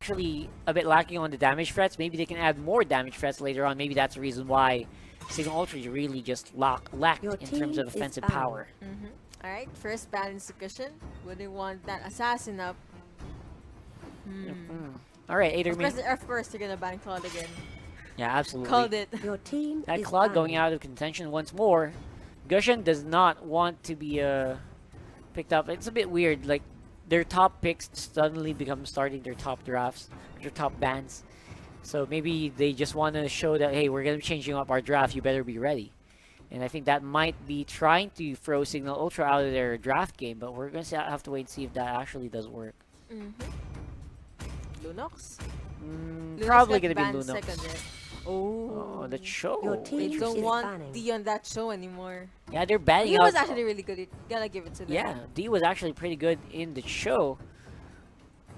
actually a bit lacking on the damage threats. Maybe they can add more damage threats later on. Maybe that's the reason why Cignal Ultra really just lacked in terms of offensive power. Alright, first ban execution. Wouldn't want that assassin up. Alright, Aether Main. Of course, they're gonna ban Claude again. Yeah, absolutely. Called it. Your team That is Claude going banned. out of contention once more. Gushin does not want to be picked up. It's a bit weird. Like, their top picks suddenly become starting their top drafts, their top bans. So maybe they just want to show that, hey, we're going to be changing up our draft. You better be ready. And I think that might be trying to throw Cignal Ultra out of their draft game, but we're going to have to wait and see if that actually does work. Lunox? Probably got going to be banned Lunox. second, right? Oh, The show. Your team they don't is want banning. D on that show anymore. Yeah, they're banning He out. was actually really good. Gotta give it to them. Yeah, D was actually pretty good in the show.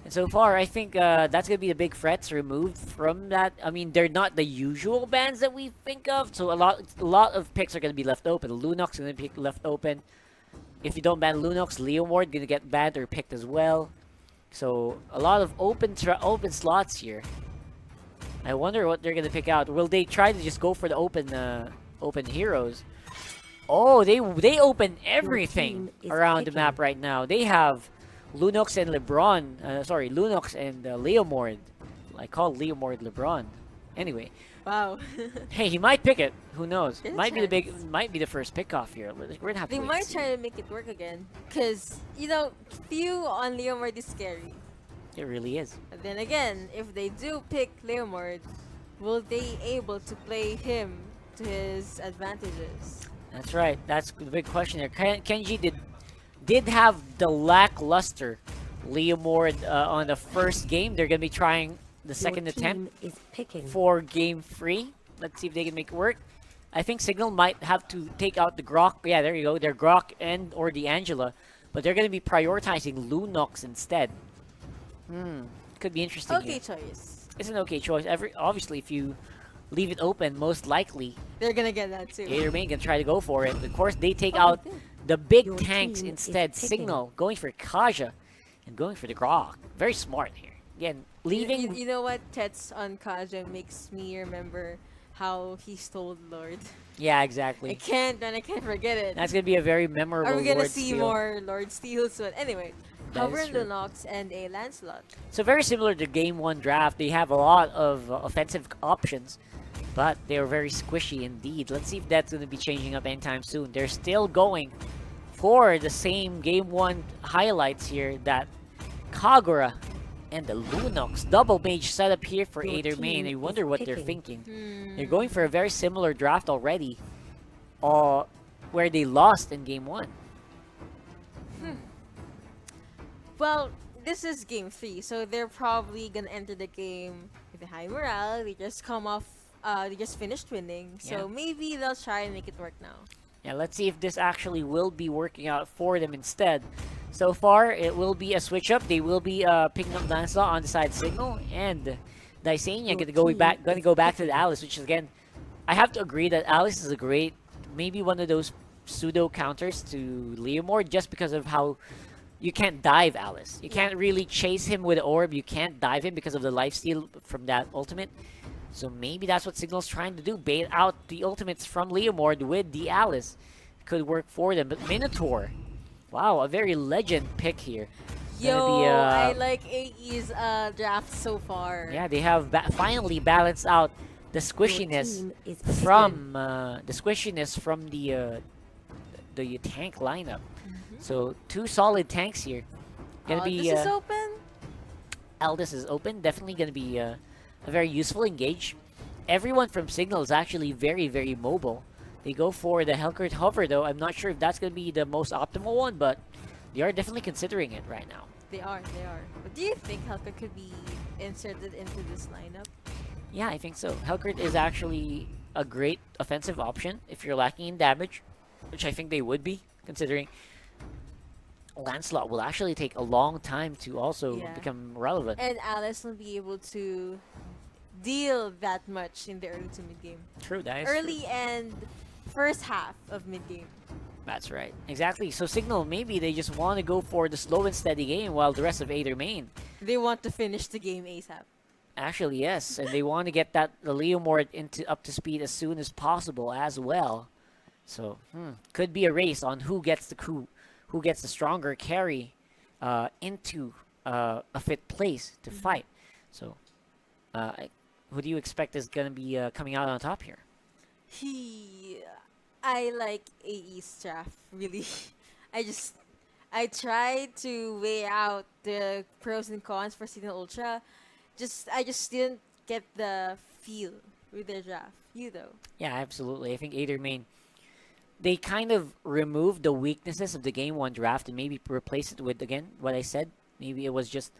And so far, I think that's going to be the big threats removed from that. I mean, they're not the usual bans that we think of, so a lot of picks are going to be left open. Lunox is going to be left open. If you don't ban Lunox, Leomord going to get banned or picked as well. So a lot of open slots here. I wonder what they're going to pick out. Will they try to just go for the open heroes? Oh, they open everything around the map right now. They have Lunox and LeBron. Lunox and Leomord. I call Leomord LeBron. Anyway. Wow. Hey, he might pick it. Who knows? There's a Might be chance. might be the first pick off here. We're gonna have to They wait might and see. try to make it work again. Because, you know, few on Leomord is scary. It really is. But then again, if they do pick Leomord, will they able to play him to his advantages? That's right. That's the big question there. Kenji did have the lackluster Leomord on the first game. They're gonna be trying the second attempt is picking. for game 3. Let's see if they can make it work. I think Cignal might have to take out the Grok. Yeah, there you go. Their Grok and or the Angela, but they're gonna be prioritizing Lunox instead. Could be interesting. Okay Here. choice. It's an okay choice. Obviously, if you leave it open, most likely They're gonna get that too. Aether Main can try to go for it. Of course, they take Oh, out they did. the big Your tanks team instead. is picking. Cignal going for Kaja and going for the Grok. Very smart here. Again, leaving. You know what? Tets on Kaja makes me remember how he stole Lord. Yeah, I exactly. can't forget it. That's gonna be a very memorable. Are we gonna Lord see steal. more Lord steals? But anyway, That Hover is and true. Lunox and a Lancelot. So very similar to Game 1 draft. They have a lot of offensive options, but they are very squishy indeed. Let's see if that's going to be changing up anytime soon. They're still going for the same Game 1 highlights here, that Kagura and the Lunox. Double mage setup here for Your Aether Main. team I wonder is what they're picking. thinking. They're going for a very similar draft already, where they lost in Game 1. Well, this is game 3, so they're probably gonna enter the game with a high morale. They just they just finished winning, so Yeah. maybe they'll try and make it work now. Yeah, let's see if this actually will be working out for them instead. So far, it will be a switch up. They will be picking up Lancelot on the side Cignal, and Dysania gonna go back to the Alice, which is, again, I have to agree that Alice is a great, maybe one of those pseudo counters to Leomord, just because of how you can't dive Alice. You can't really chase him with the orb. You can't dive him because of the lifesteal from that ultimate. So maybe that's what Cignal's trying to do. Bait out the ultimates from Leomord with the Alice. Could work for them. But Minotaur. Wow, a very legend pick here. Yo, Be, I like AE's draft so far. Yeah, they have finally balanced out the squishiness team is from the tank lineup. So 2 solid tanks here. Gonna be this is open. Aldous is open. Definitely gonna be a very useful engage. Everyone from Cignal is actually very, very mobile. They go for the Hellcurt Hover, though. I'm not sure if that's gonna be the most optimal one, but they are definitely considering it right now. They are. But do you think Helka could be inserted into this lineup? Yeah, I think so. Hellcurt is actually a great offensive option if you're lacking in damage, which I think they would be, considering Lancelot will actually take a long time to also Yeah. become relevant. And Alice will be able to deal that much in the early to mid game. True, that is Early and first half of mid game. That's right. Exactly. So Cignal, maybe they just want to go for the slow and steady game while the rest of Aether Main. They want to finish the game ASAP. Actually, yes. And they want to get the Leomord up to speed as soon as possible as well. So, could be a race on who gets the stronger carry into a fit place to fight. So, who do you expect is going to be coming out on top here? I like AE's draft, really. I tried to weigh out the pros and cons for Cignal Ultra. I just didn't get the feel with their draft. You though? Yeah, absolutely. I think Aether Main, they kind of removed the weaknesses of the Game 1 draft and maybe replaced it with, again, what I said. Maybe it was just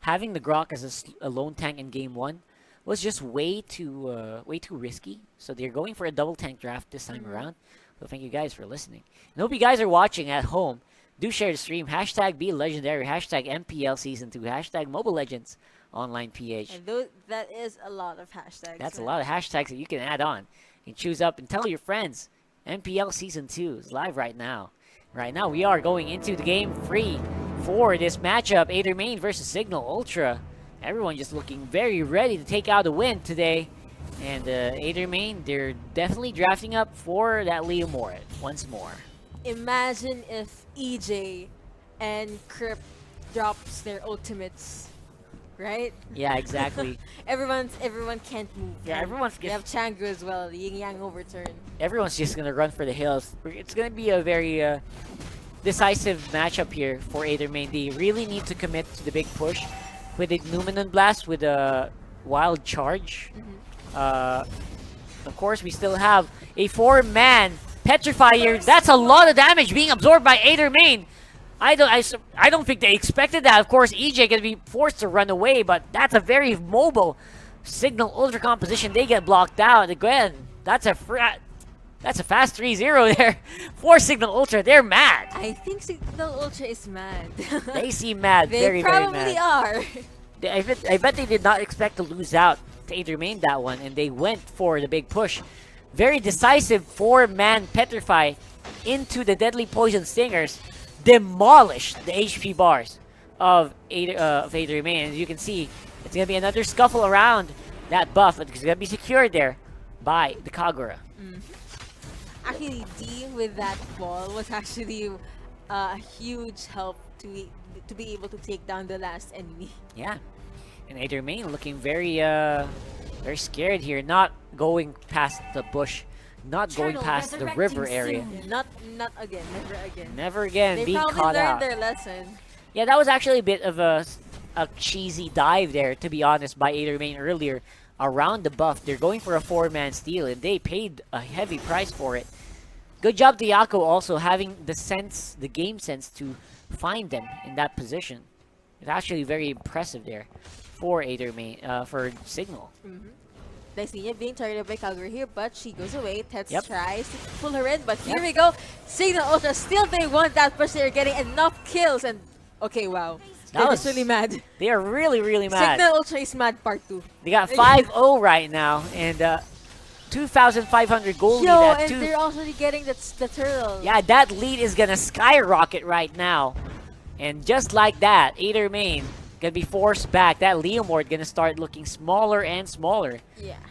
having the Grok as a lone tank in Game 1 was just way too risky. So they're going for a double tank draft this time around. So thank you guys for listening. And hope you guys are watching at home. Do share the stream. Hashtag Be Legendary. Hashtag MPL Season 2. Hashtag Mobile Legends Online PH. And that is a lot of hashtags. That's a lot of hashtags that you can add on. You can choose up and tell your friends. MPL Season 2 is live right now. Right now we are going into the game 3 for this matchup. Aether Main versus Cignal Ultra. Everyone just looking very ready to take out a win today. And Aether Main, they're definitely drafting up for that Leomord once more. Imagine if EJ and Crypt drops their ultimates, right? Yeah, exactly. Everyone can't move. Yeah, everyone's You have Changu as well, Yin Yang overturn. Everyone's just gonna run for the hills. It's gonna be a very decisive matchup here for Aether Main. They really need to commit to the big push with a Numenon Blast with a Wild Charge. Of course, we still have a 4-man Petrify here. That's a lot of damage being absorbed by Aether Main. I don't think they expected that. Of course, EJ gonna be forced to run away, but that's a very mobile Cignal Ultra composition. They get blocked out again. That's a fast 3-0 there for Cignal Ultra. They're mad. I think Cignal Ultra is mad. They seem mad. They very, very mad. probably are. I bet they did not expect to lose out to Aether Main that one, and they went for the big push. Very decisive 4-man Petrify into the Deadly Poison Stingers. Demolished the HP bars of Aether Main. As you can see, it's going to be another scuffle around that buff. It's going to be secured there by the Kagura. Actually, D with that ball was actually a huge help to be able to take down the last enemy. Yeah. And Aether Main looking very very scared here, not going past the bush, not going past the river area. Not again, never again. Never again They being probably caught learned out. their lesson. Yeah, that was actually a bit of a cheesy dive there, to be honest, by Aether Main earlier. Around the buff, they're going for a 4-man steal, and they paid a heavy price for it. Good job to Yako also having the game sense to find them in that position. It's actually very impressive there for Aether Main, for Cignal. Daisy being targeted by Kagura here, but she goes away. Tets Yep. tries to pull her in, but here we go. Cignal Ultra still they want that push. They're getting enough kills, and okay, wow. They're just really mad. They are really, really mad. Cignal Ultra is mad part 2. They got 5-0 right now, and 2,500 gold lead. Yo, at and they're also getting the turtle. Yeah, that lead is gonna skyrocket right now. And just like that, Aether Main gonna be forced back. That Leomord gonna start looking smaller and smaller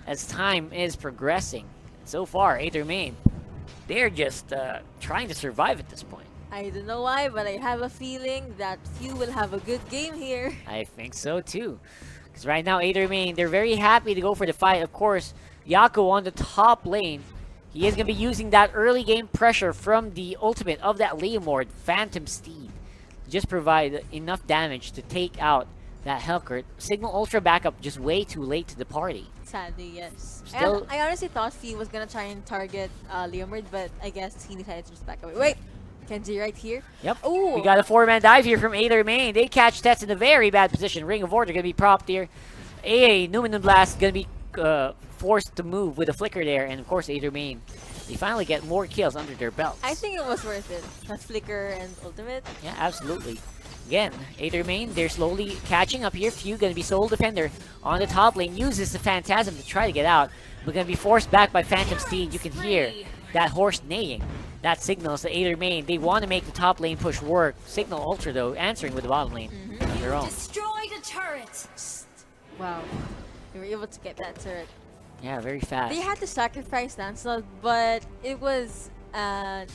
as time is progressing. So far, Aether Main, they're just trying to survive at this point. I don't know why, but I have a feeling that few will have a good game here. I think so too. Because right now, Aether Main, they're very happy to go for the fight. Of course, Yako on the top lane. He is going to be using that early game pressure from the ultimate of that Leomord, Phantom Steed. Just provide enough damage to take out that Hellcurt. Cignal Ultra backup just way too late to the party. Sadly, yes. Still- And I honestly thought Fee was gonna try and target Leomord, but I guess he decided to just back away. Wait! Kenji right here. Yep. Ooh. We got a 4-man dive here from Aether Main. They catch Tets in a very bad position. Ring of Order going to be propped here. Numenon Blast going to be forced to move with a flicker there. And of course, Aether Main, they finally get more kills under their belts. I think it was worth it. That flicker and ultimate. Yeah, absolutely. Again, Aether Main, they're slowly catching up here. Few going to be Soul Defender on the top lane. Uses the Phantasm to try to get out. But going to be forced back by Phantom Steed. You can hear that horse neighing That signals the Aether Main. They want to make the top lane push work. Cignal Ultra, though, answering with the bottom lane on their own. Destroyed a turret. Wow. They were able to get that turret. Yeah, very fast. They had to sacrifice Lancelot, but it was an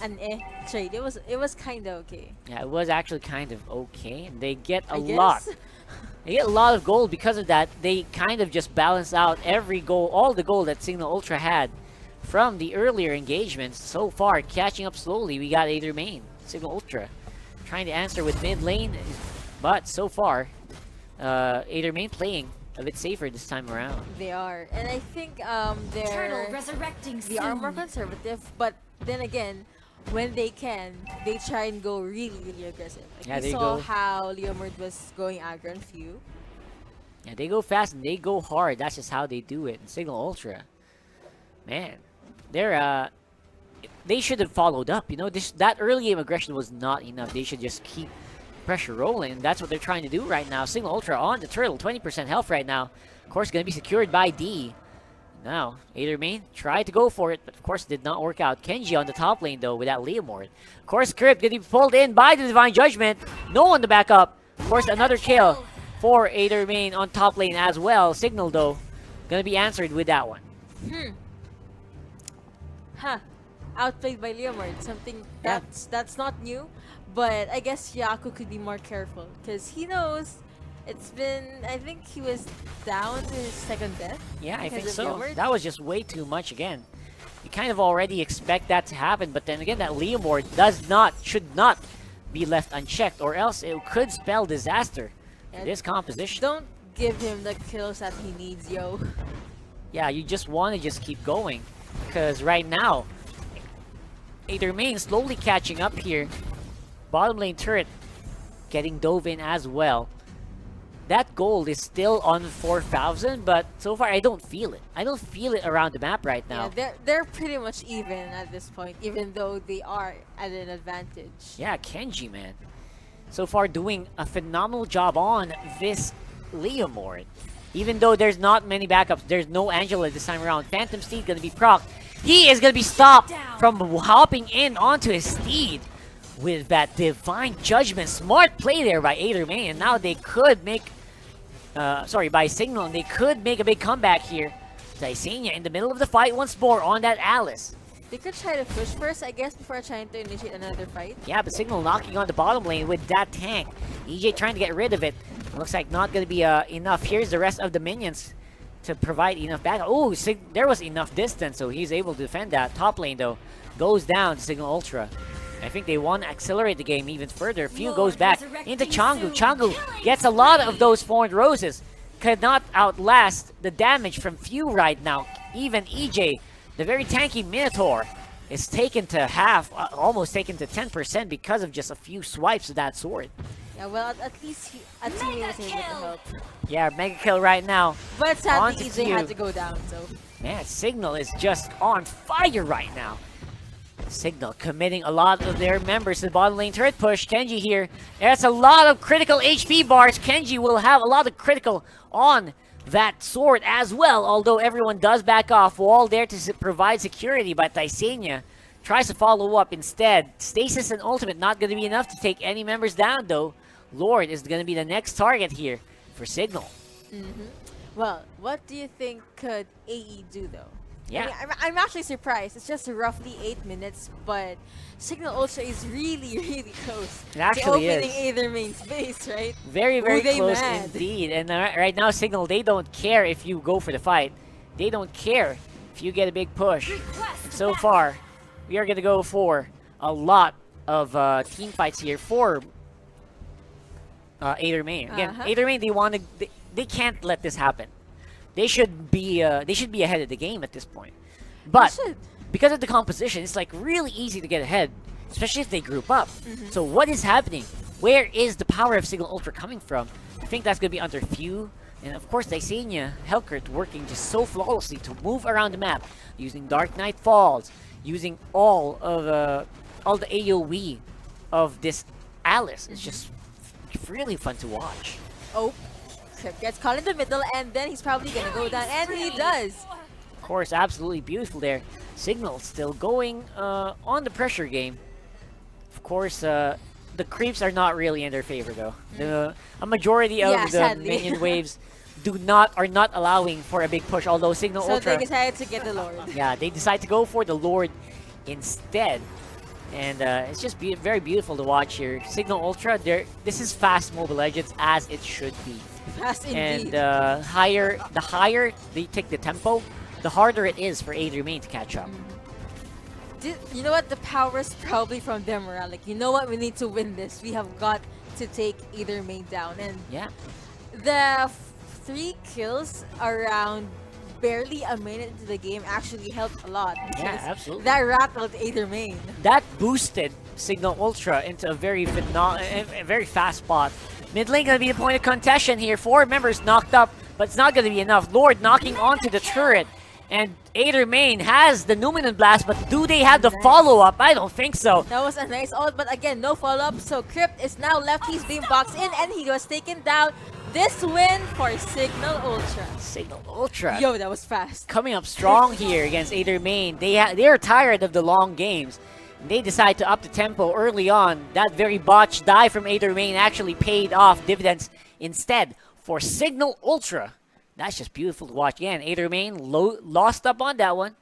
trade. It was kind of okay. Yeah, it was actually kind of okay. And they get a I lot. guess. They get a lot of gold because of that. They kind of just balance out every goal, all the gold that Cignal Ultra had from the earlier engagements. So far, catching up slowly, we got Aether Main, Cignal Ultra, trying to answer with mid lane, but so far, Aether Main playing a bit safer this time around. They are, and I think Turtle they're resurrecting they are more soon. conservative. But then again, when they can, they try and go really aggressive. Like Yeah, we they saw go. how Leomord was going aggro on few. Yeah, they go fast and they go hard. That's just how they do it. And Cignal Ultra, man, they should have followed up. You know, that early game aggression was not enough. They should just keep pressure rolling. And that's what they're trying to do right now. Cignal Ultra on the turtle, 20% health right now. Of course, going to be secured by D. Now, Aether Main tried to go for it, but of course it did not work out. Kenji on the top lane, though, without Leomord. Of course, Crypt getting pulled in by the Divine Judgment. No one to back up. Of course, another kill for Aether Main on top lane as well. Cignal, though, going to be answered with that one. Outplayed by Leomord. Something Yeah. that's not new, but I guess Yaku could be more careful because he knows it's been. I think he was down to his second death. Yeah, I because think of so. Leomord. That was just way too much again. You kind of already expect that to happen, but then again, that Leomord should not be left unchecked, or else it could spell disaster Yeah, to this composition. Don't give him the kills that he needs, yo. Yeah, you just want to just keep going, because right now, Aether Main slowly catching up here. Bottom lane turret getting dove in as well. That gold is still on 4,000, but so far I don't feel it. I don't feel it around the map right now. Yeah, they're pretty much even at this point, even though they are at an advantage. Yeah, Kenji, man. So far doing a phenomenal job on this Leomord. Even though there's not many backups, there's no Angela this time around. Phantom Steed gonna be procced. He is gonna be stopped from hopping in onto his steed with that Divine Judgment. Smart play there by Aether Main, and now they could make, by Cignal, and they could make a big comeback here. Dysenia in the middle of the fight once more on that Alice. They could try to push first, I guess, before trying to initiate another fight. Yeah, but Cignal knocking on the bottom lane with that tank. EJ trying to get rid of it. Looks like not going to be enough. Here's the rest of the minions to provide enough backup. Oh, there was enough distance, so he's able to defend that. Top lane, though, goes down to Cignal Ultra. I think they want to accelerate the game even further. Few goes back into Changu. Changu gets a lot of those Formed Roses. Could not outlast the damage from Few right now. Even EJ, the very tanky Minotaur, is taken to half, almost taken to 10% because of just a few swipes of that sword. Yeah, well, at least a teammate was able to help. Yeah, mega kill right now. But sadly, Onto EJ Few. had to go down, so. Man, Cignal is just on fire right now. Cignal committing a lot of their members to the bottom lane turret push. Kenji here. That's a lot of critical HP bars. Kenji will have a lot of critical on that sword as well, although everyone does back off. Wall there to provide security, but Dysenia tries to follow up instead. Stasis and ultimate not going to be enough to take any members down, though. Lord is going to be the next target here for Cignal. Well, what do you think could AE do, though? Yeah. I mean, I'm actually surprised. It's just roughly 8 minutes, but Cignal Ultra is really close It actually to opening is. Aether Main's base, right? Very they close mad? indeed. And right now, Cignal, they don't care if you go for the fight. They don't care if you get a big push. So far, we are going to go for a lot of team fights here for Aether Main. Again, Aether Main, they can't let this happen. They should be ahead of the game at this point. But should. because of the composition, it's like really easy to get ahead, especially if they group up. So what is happening? Where is the power of Cignal Ultra coming from? I think that's going to be under Few. And of course, Dysenia, Helkert working just so flawlessly to move around the map, using Dark Knight Falls, using all the AoE of this Alice. It's just really fun to watch. Oh, Crip gets caught in the middle, and then he's probably gonna go down, and he does. Of course, absolutely beautiful there. Cignal still going on the pressure game. Of course, the creeps are not really in their favor though. A majority of Yeah, the sadly. minion waves are not allowing for a big push. Although Cignal So Ultra, they decided to get the Lord. yeah, they decide to go for the Lord instead. And it's just very beautiful to watch here. Cignal Ultra, this is fast Mobile Legends as it should be. Fast indeed. And the higher they take the tempo, the harder it is for Aether Main to catch up. You know what? The power is probably from them, Morale. Like, you know what? We need to win this. We have got to take Aether Main down. And Yeah. the 3 kills around barely a minute into the game actually helped a lot. Yeah, because absolutely. That rattled Aether Main. That boosted Cignal Ultra into a very fast spot. Mid lane gonna be the point of contention here. 4 members knocked up, but it's not gonna be enough. Lord knocking onto the turret. And Aether Main has the Numinous Blast, but do they have the follow-up? I don't think so. That was a nice ult, but again, no follow-up. So Crypt is now left. He's being boxed in, and he was taken down. This win for Cignal Ultra. Cignal Ultra Yo, that was fast. coming up strong here against Aether Main. They're tired of the long games. They decide to up the tempo early on. That very botched dive from Aether Main actually paid off dividends instead for Cignal Ultra. That's just beautiful to watch. Again, Aether Main lost up on that one.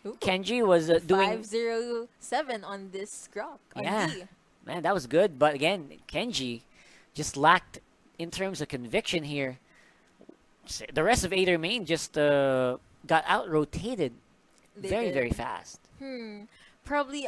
Ooh. Kenji was doing... 507 on this Grok. Yeah, D. man, that was good. But again, Kenji just lacked in terms of conviction here. The rest of Aether Main just got out-rotated They very, did. very fast. Probably